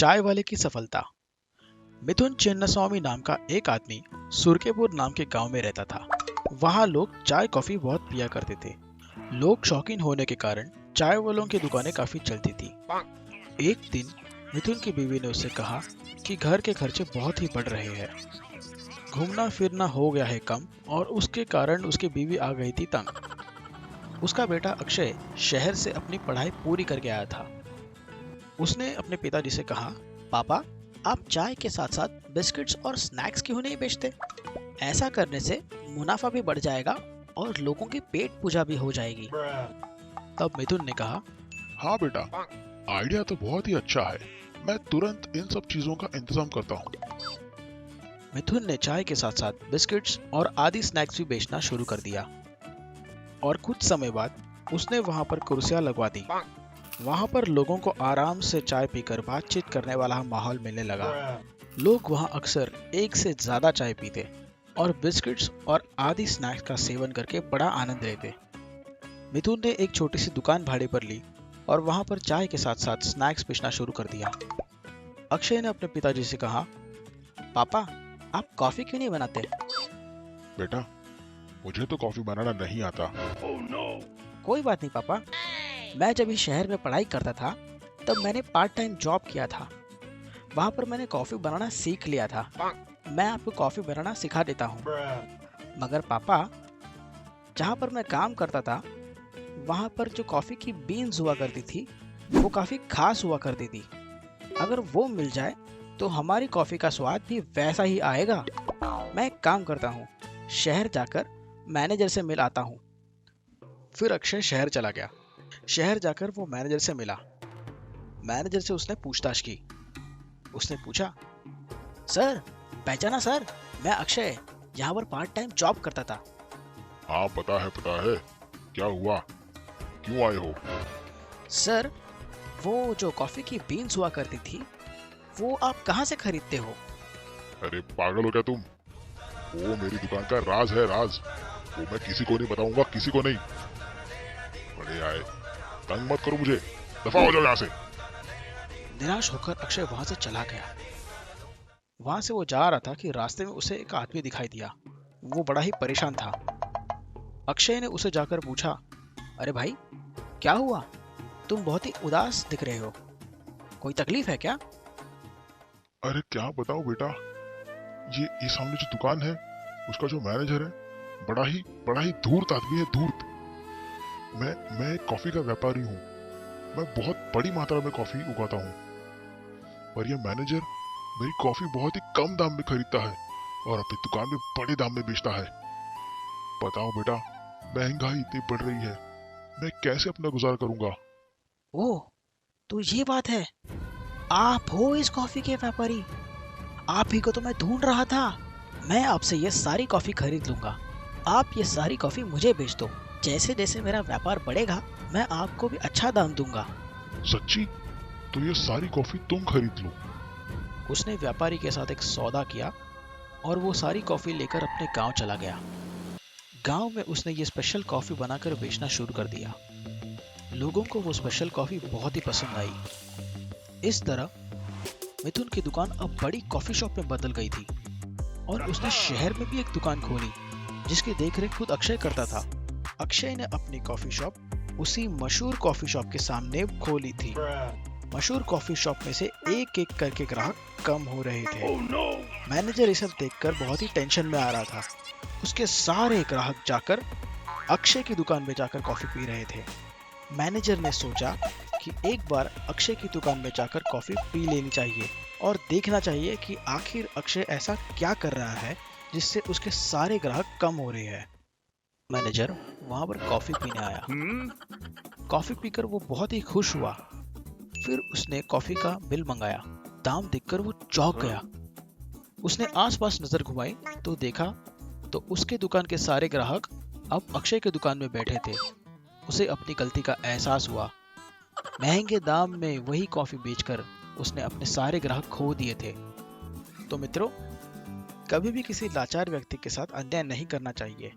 चाय वाले की सफलता। मिथुन चिन्नास्वामी नाम का एक आदमी सुरकेपुर नाम के गांव में रहता था। वहां लोग चाय कॉफी बहुत पिया करते थे। लोग शौकीन होने के कारण चाय वालों की दुकानें काफी चलती थी। एक दिन मिथुन की बीवी ने उससे कहा कि घर के खर्चे बहुत ही बढ़ रहे हैं, घूमना फिरना हो गया है कम, और उसके कारण उसकी बीवी आ गई थी तंग। उसका बेटा अक्षय शहर से अपनी पढ़ाई पूरी करके आया था। उसने अपने पिताजी से कहा, पापा, आप चाय के साथ साथ बिस्किट्स और स्नैक्स क्यों नहीं बेचते? ऐसा करने से मुनाफा भी बढ़ जाएगा और लोगों की पेट पूजा भी हो जाएगी। तब मिथुन ने कहा, हाँ बेटा, आइडिया तो बहुत ही अच्छा है। मैं तुरंत इन सब चीजों का इंतजाम करता हूँ। मिथुन ने चाय के साथ साथ बिस्किट्स और आदि स्नैक्स भी बेचना शुरू कर दिया और कुछ समय बाद उसने वहां पर कुर्सियां लगवा दी। वहां पर लोगों को आराम से चाय पीकर बातचीत करने वाला माहौल मिलने लगा। लोग वहां अक्सर एक से ज्यादा चाय पीते और बिस्किट्स और आदि स्नैक्स का सेवन करके बड़ा आनंद लेते। मिथुन ने एक छोटी सी दुकान भाड़े पर ली और वहां पर चाय के साथ साथ स्नैक्स बेचना शुरू कर दिया। अक्षय ने अपने पिताजी से कहा, पापा, आप कॉफी क्यों नहीं बनाते? बेटा, मुझे तो कॉफी बनाना नहीं आता। कोई बात नहीं पापा, मैं जब इस शहर में पढ़ाई करता था तब मैंने पार्ट टाइम जॉब किया था। वहां पर मैंने कॉफी बनाना सीख लिया था। मैं आपको कॉफी बनाना सिखा देता हूँ। मगर पापा, जहाँ पर मैं काम करता था वहां पर जो कॉफी की बीन्स हुआ करती थी वो काफी खास हुआ करती थी। अगर वो मिल जाए तो हमारी कॉफी का स्वाद भी वैसा ही आएगा। मैं एक काम करता हूँ, शहर जाकर मैनेजर से मिल आता हूँ। फिर अक्षय शहर चला गया। शहर जाकर वो मैनेजर से मिला। मैनेजर से उसने पूछताछ की। उसने पूछा, सर, पहचाना सर, मैं अक्षय, यहाँ पर पार्ट टाइम जॉब करता था। हाँ पता है, क्या हुआ, क्यों आए हो? सर, वो जो कॉफी की बीन्स हुआ करती थी वो आप कहाँ से खरीदते हो? अरे पागल हो क्या तुम? वो मेरी दुकान का राज है, राज। वो मैं किसी को नहीं बताऊंगा, किसी को नहीं। बड़े आए, तंग मत करो मुझे, दफा हो जाओ यहाँ से। निराश होकर अक्षय वहां से चला गया। वहां से वो जा रहा था कि रास्ते में उसे एक आदमी दिखाई दिया। वो बड़ा ही परेशान था। अक्षय ने उसे जाकर पूछा, अरे भाई, क्या हुआ? तुम बहुत ही उदास दिख रहे हो, कोई तकलीफ है क्या? अरे क्या बताओ बेटा, ये सामने जो दुकान है उसका जो मैनेजर है बड़ा ही धूर्त आदमी है, धूर्त। मैं एक कॉफी का व्यापारी हूँ। मैं बहुत बड़ी मात्रा में कॉफी उगाता हूँ, पर यह मैनेजर मेरी कॉफी बहुत ही कम दाम में खरीदता है और अपनी दुकान में बड़े दाम में बेचता है। बताओ बेटा, महंगाई इतनी बढ़ रही है, मैं कैसे अपना गुजारा करूंगा? ओह, तो ये बात है, आप हो इस कॉफी के व्यापारी? आप ही को तो मैं ढूंढ रहा था। मैं आपसे ये सारी कॉफी खरीद लूंगा। आप ये सारी कॉफी मुझे बेच दो। जैसे जैसे मेरा व्यापार बढ़ेगा मैं आपको भी अच्छा दाम दूंगा। सच्ची? तो ये सारी कॉफी तुम खरीद लो। उसने व्यापारी के साथ एक सौदा किया और वो सारी कॉफी लेकर अपने गांव चला गया। गांव में उसने ये स्पेशल कॉफी बनाकर बेचना शुरू कर दिया। लोगों को वो स्पेशल कॉफी बहुत ही पसंद आई। इस तरह मिथुन की दुकान अब बड़ी कॉफी शॉप में बदल गई थी और उसने शहर में भी एक दुकान खोली जिसकी देखरेख खुद अक्षय करता था। अक्षय ने अपनी कॉफी शॉप उसी मशहूर कॉफी शॉप के सामने खोली थी। मशहूर कॉफी शॉप में से एक एक करके ग्राहक कम हो रहे थे। मैनेजर ये सब देखकर बहुत ही टेंशन में आ रहा था। उसके सारे ग्राहक जाकर अक्षय की दुकान में जाकर कॉफी पी रहे थे। मैनेजर ने सोचा कि एक बार अक्षय की दुकान में जाकर कॉफी पी लेनी चाहिए और देखना चाहिए कि आखिर अक्षय ऐसा क्या कर रहा है जिससे उसके सारे ग्राहक कम हो रहे हैं। मैनेजर वहां पर कॉफी पीने आया। कॉफी पीकर वो बहुत ही खुश हुआ। फिर उसने कॉफी का बिल मंगाया। दाम देखकर वो चौंक गया। उसने आसपास नजर घुमाई तो देखा तो उसके दुकान के सारे ग्राहक अब अक्षय के दुकान में बैठे थे। उसे अपनी गलती का एहसास हुआ। महंगे दाम में वही कॉफी बेचकर उसने अपने सारे ग्राहक खो दिए थे। तो मित्रों, कभी भी किसी लाचार व्यक्ति के साथ अन्याय नहीं करना चाहिए।